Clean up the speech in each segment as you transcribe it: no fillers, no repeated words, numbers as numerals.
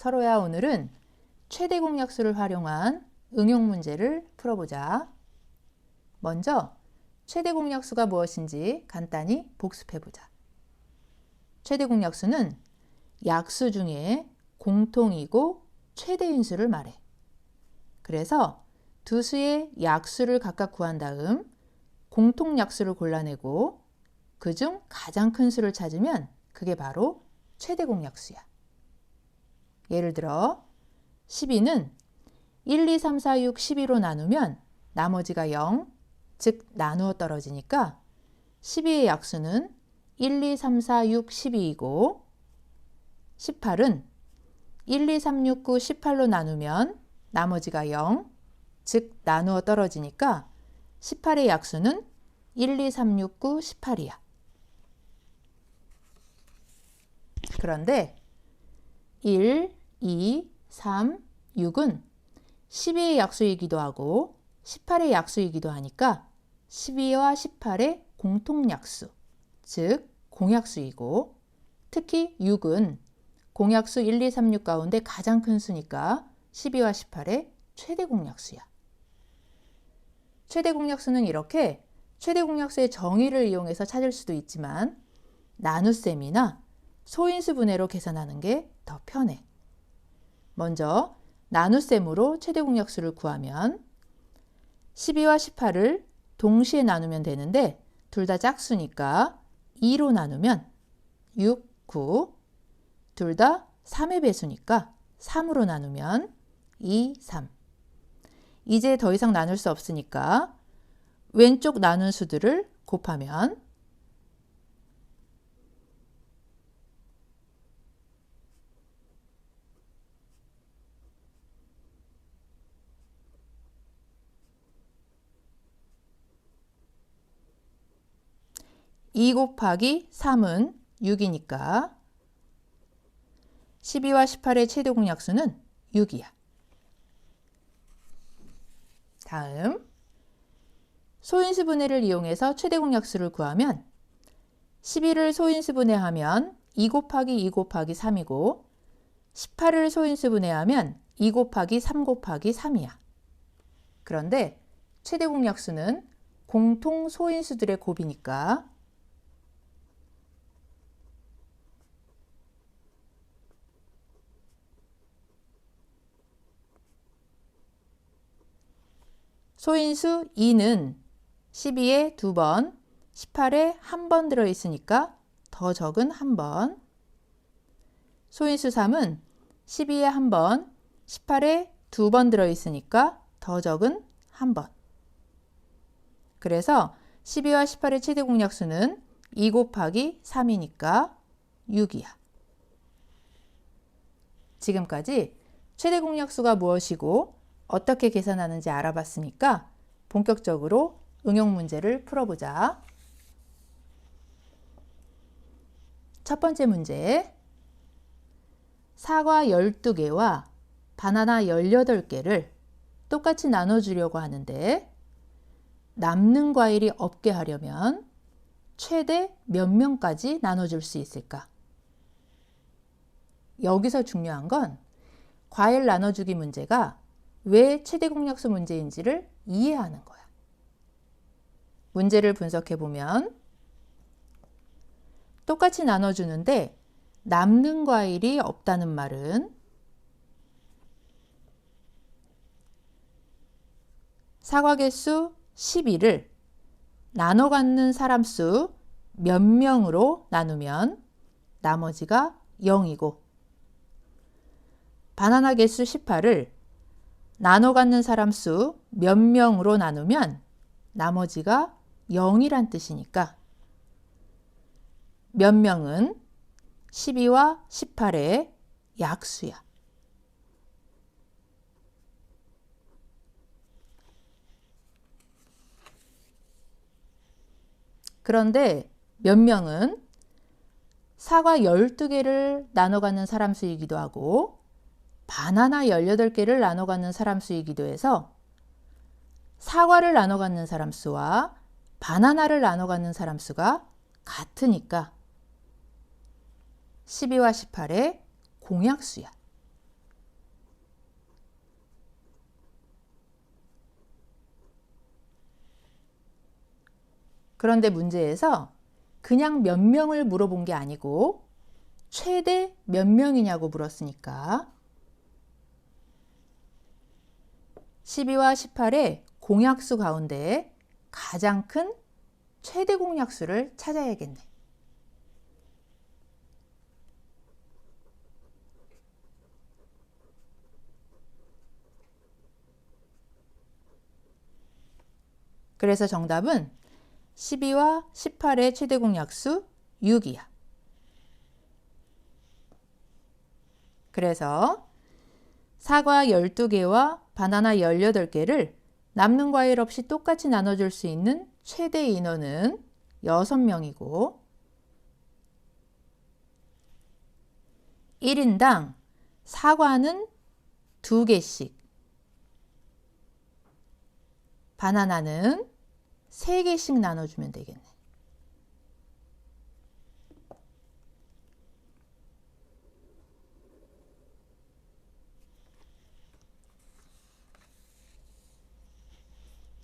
서로야, 오늘은 최대 공약수를 활용한 응용 문제를 풀어보자. 먼저 최대 공약수가 무엇인지 간단히 복습해보자. 최대 공약수는 약수 중에 공통이고 최대인 수를 말해. 그래서 두 수의 약수를 각각 구한 다음 공통 약수를 골라내고 그중 가장 큰 수를 찾으면 그게 바로 최대 공약수야. 예를 들어 12는 1, 2, 3, 4, 6, 12로 나누면 나머지가 0, 즉 나누어 떨어지니까 12의 약수는 1, 2, 3, 4, 6, 12이고 18은 1, 2, 3, 6, 9, 18로 나누면 나머지가 0, 즉 나누어 떨어지니까 18의 약수는 1, 2, 3, 6, 9, 18이야. 그런데 1, 2, 3, 6은 12의 약수이기도 하고 18의 약수이기도 하니까 12와 18의 공통약수, 즉 공약수이고 특히 6은 공약수 1, 2, 3, 6 가운데 가장 큰 수니까 12와 18의 최대 공약수야. 최대 공약수는 이렇게 최대 공약수의 정의를 이용해서 찾을 수도 있지만 나눗셈이나 소인수 분해로 계산하는 게 더 편해. 먼저 나눗셈으로 최대 공약수를 구하면 12와 18을 동시에 나누면 되는데 둘 다 짝수니까 2로 나누면 6, 9, 둘 다 3의 배수니까 3으로 나누면 2, 3. 이제 더 이상 나눌 수 없으니까 왼쪽 나눈 수들을 곱하면 2 곱하기 3은 6이니까 12와 18의 최대 공약수는 6이야. 다음 소인수 분해를 이용해서 최대 공약수를 구하면 12를 소인수 분해하면 2 곱하기 2 곱하기 3이고 18을 소인수 분해하면 2 곱하기 3 곱하기 3이야. 그런데 최대 공약수는 공통 소인수들의 곱이니까 소인수 2는 12에 2번, 18에 1번 들어있으니까 더 적은 1번. 소인수 3은 12에 1번, 18에 2번 들어있으니까 더 적은 1번. 그래서 12와 18의 최대 공약수는 2 곱하기 3이니까 6이야. 지금까지 최대 공약수가 무엇이고 어떻게 계산하는지 알아봤으니까 본격적으로 응용 문제를 풀어보자. 첫 번째 문제. 사과 12개와 바나나 18개를 똑같이 나눠주려고 하는데 남는 과일이 없게 하려면 최대 몇 명까지 나눠줄 수 있을까? 여기서 중요한 건 과일 나눠주기 문제가 왜 최대 공약수 문제인지를 이해하는 거야. 문제를 분석해 보면 똑같이 나눠주는데 남는 과일이 없다는 말은 사과 개수 12를 나눠 갖는 사람 수 몇 명으로 나누면 나머지가 0이고 바나나 개수 18을 나눠 갖는 사람 수 몇 명으로 나누면 나머지가 0이란 뜻이니까 몇 명은 12와 18의 약수야. 그런데 몇 명은 사과 12개를 나눠 갖는 사람 수이기도 하고 바나나 18개를 나눠 갖는 사람 수이기도 해서 사과를 나눠 갖는 사람 수와 바나나를 나눠 갖는 사람 수가 같으니까 12와 18의 공약수야. 그런데 문제에서 그냥 몇 명을 물어본 게 아니고 최대 몇 명이냐고 물었으니까 12와 18의 공약수 가운데 가장 큰 최대 공약수를 찾아야겠네. 그래서 정답은 12와 18의 최대 공약수 6이야. 그래서 사과 12개와 바나나 18개를 남는 과일 없이 똑같이 나눠줄 수 있는 최대 인원은 6명이고 1인당 사과는 2개씩, 바나나는 3개씩 나눠주면 되겠네.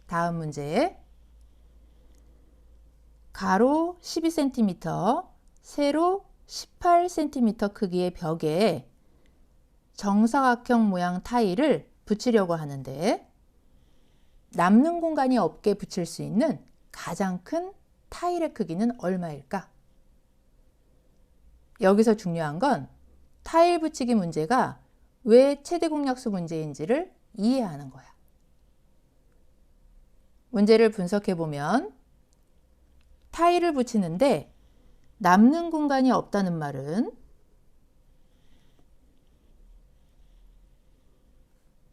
다음 문제. 가로 12cm, 세로 18cm 크기의 벽에 정사각형 모양 타일을 붙이려고 하는데 남는 공간이 없게 붙일 수 있는 가장 큰 타일의 크기는 얼마일까? 여기서 중요한 건 타일 붙이기 문제가 왜 최대 공약수 문제인지를 이해하는 거야. 문제를 분석해 보면 타일을 붙이는데 남는 공간이 없다는 말은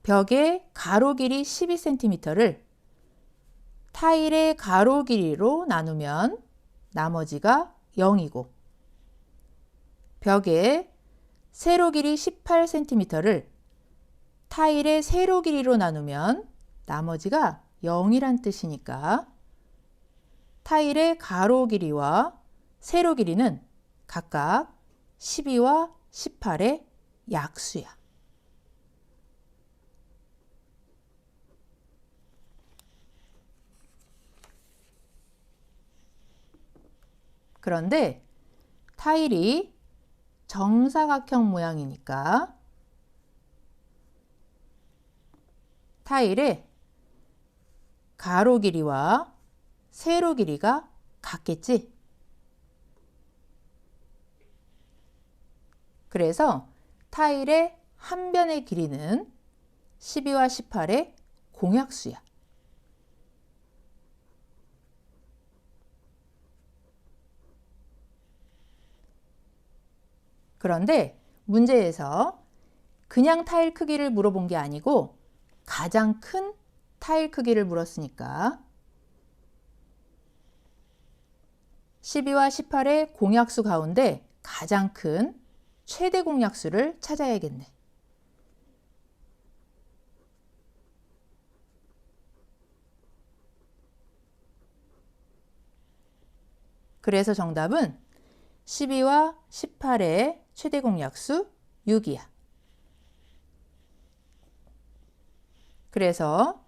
벽의 가로 길이 12cm를 타일의 가로 길이로 나누면 나머지가 0이고 벽의 세로 길이 18cm를 타일의 세로 길이로 나누면 나머지가 0이란 뜻이니까 타일의 가로 길이와 세로 길이는 각각 12와 18의 약수야. 그런데 타일이 정사각형 모양이니까 타일의 가로 길이와 세로 길이가 같겠지? 그래서 타일의 한 변의 길이는 12와 18의 공약수야. 그런데 문제에서 그냥 타일 크기를 물어본 게 아니고 가장 큰 타일 크기를 물었으니까 12와 18의 공약수 가운데 가장 큰 최대 공약수를 찾아야겠네. 그래서 정답은 12와 18의 최대 공약수 6이야. 그래서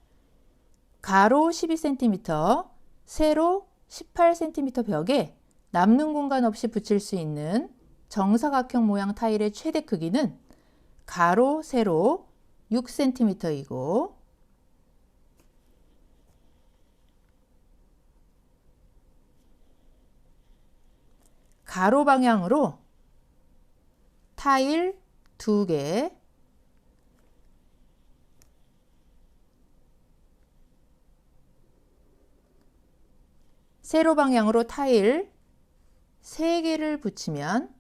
가로 12cm, 세로 18cm 벽에 남는 공간 없이 붙일 수 있는 정사각형 모양 타일의 최대 크기는 가로, 세로 6cm이고 가로 방향으로 타일 2개, 세로 방향으로 타일 3개를 붙이면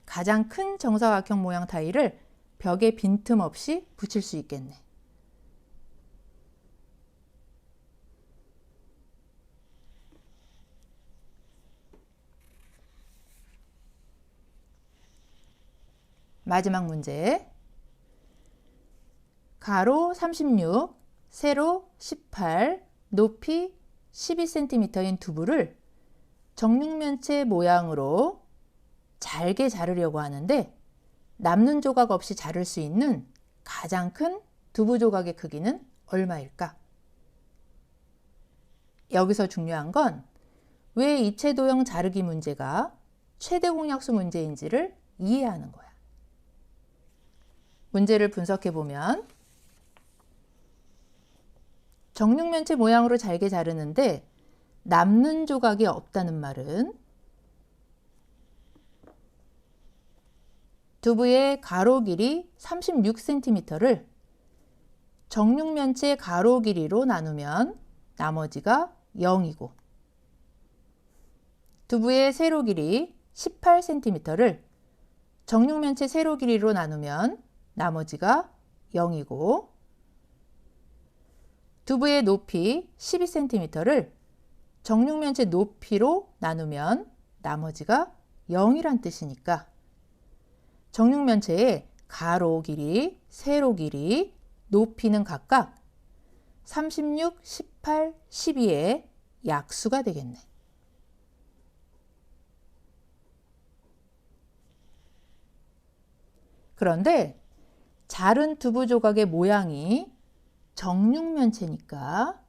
가장 큰 정사각형 모양 타일을 벽에 빈틈없이 붙일 수 있겠네. 마지막 문제. 가로 36, 세로 18, 높이 12cm인 두부를 정육면체 모양으로 잘게 자르려고 하는데 남는 조각 없이 자를 수 있는 가장 큰 두부 조각의 크기는 얼마일까? 여기서 중요한 건 왜 이체도형 자르기 문제가 최대 공약수 문제인지를 이해하는 거야. 문제를 분석해보면 정육면체 모양으로 잘게 자르는데 남는 조각이 없다는 말은 두부의 가로 길이 36cm를 정육면체 가로 길이로 나누면 나머지가 0이고 두부의 세로 길이 18cm를 정육면체 세로 길이로 나누면 나머지가 0이고 두부의 높이 12cm를 정육면체 높이로 나누면 나머지가 0이란 뜻이니까 정육면체의 가로 길이, 세로 길이, 높이는 각각 36, 18, 12의 약수가 되겠네. 그런데 자른 두부 조각의 모양이 정육면체니까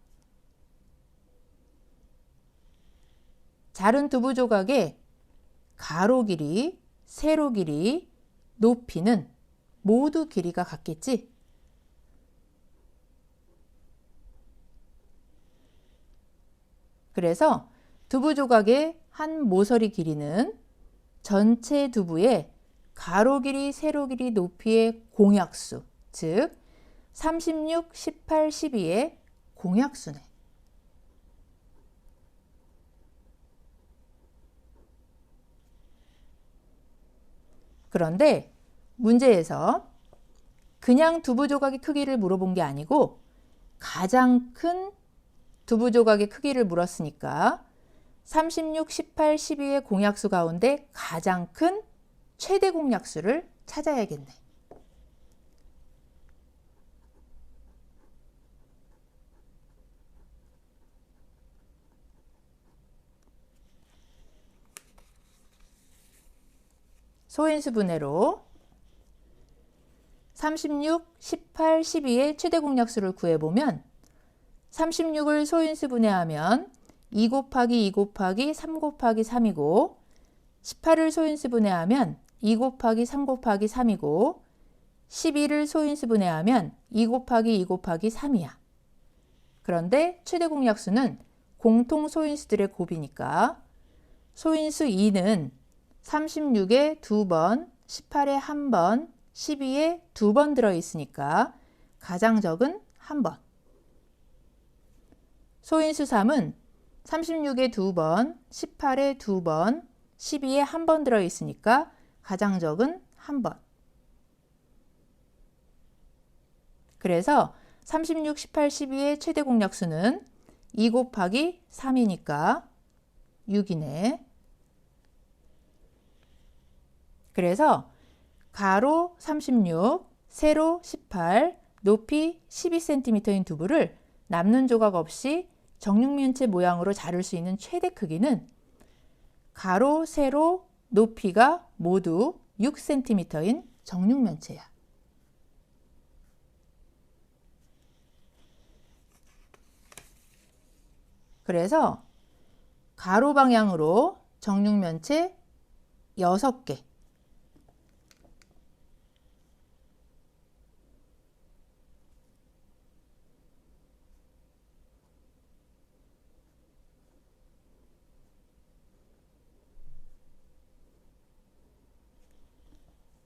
자른 두부 조각의 가로 길이, 세로 길이, 높이는 모두 길이가 같겠지? 그래서 두부 조각의 한 모서리 길이는 전체 두부의 가로 길이, 세로 길이, 높이의 공약수, 즉 36, 18, 12의 공약수네. 그런데 문제에서 그냥 두부 조각의 크기를 물어본 게 아니고 가장 큰 두부 조각의 크기를 물었으니까 36, 18, 12의 공약수 가운데 가장 큰 최대 공약수를 찾아야겠네. 소인수 분해로 36, 18, 12의 최대 공약수를 구해보면 36을 소인수 분해하면 2 곱하기 2 곱하기 3 곱하기 3이고 18을 소인수 분해하면 2 곱하기 3 곱하기 3이고 12를 소인수 분해하면 2 곱하기 2 곱하기 3이야. 그런데 최대 공약수는 공통 소인수들의 곱이니까 소인수 2는 36에 2번, 18에 1번, 12에 2번 들어있으니까 가장 적은 1번. 소인수 3은 36에 2번, 18에 2번, 12에 1번 들어있으니까 가장 적은 1번. 그래서 36, 18, 12의 최대 공약수는 2 곱하기 3이니까 6이네. 그래서 가로 36, 세로 18, 높이 12cm인 두부를 남는 조각 없이 정육면체 모양으로 자를 수 있는 최대 크기는 가로, 세로, 높이가 모두 6cm인 정육면체야. 그래서 가로 방향으로 정육면체 6개,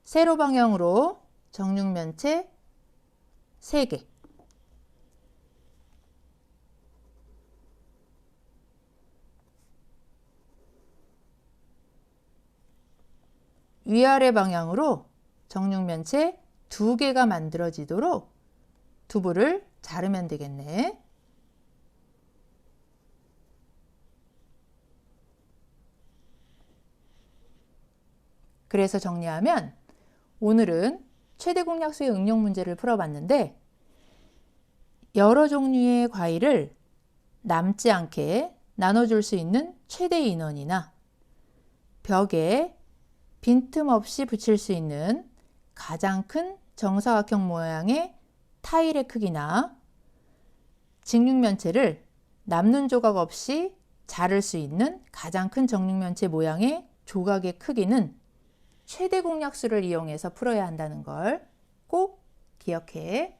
세로 방향으로 정육면체 3개, 위아래 방향으로 정육면체 2개가 만들어지도록 두부를 자르면 되겠네. 그래서 정리하면 오늘은 최대 공약수의 응용 문제를 풀어봤는데 여러 종류의 과일을 남지 않게 나눠줄 수 있는 최대 인원이나 벽에 빈틈없이 붙일 수 있는 가장 큰 정사각형 모양의 타일의 크기나 직육면체를 남는 조각 없이 자를 수 있는 가장 큰 정육면체 모양의 조각의 크기는 최대 공약수를 이용해서 풀어야 한다는 걸 꼭 기억해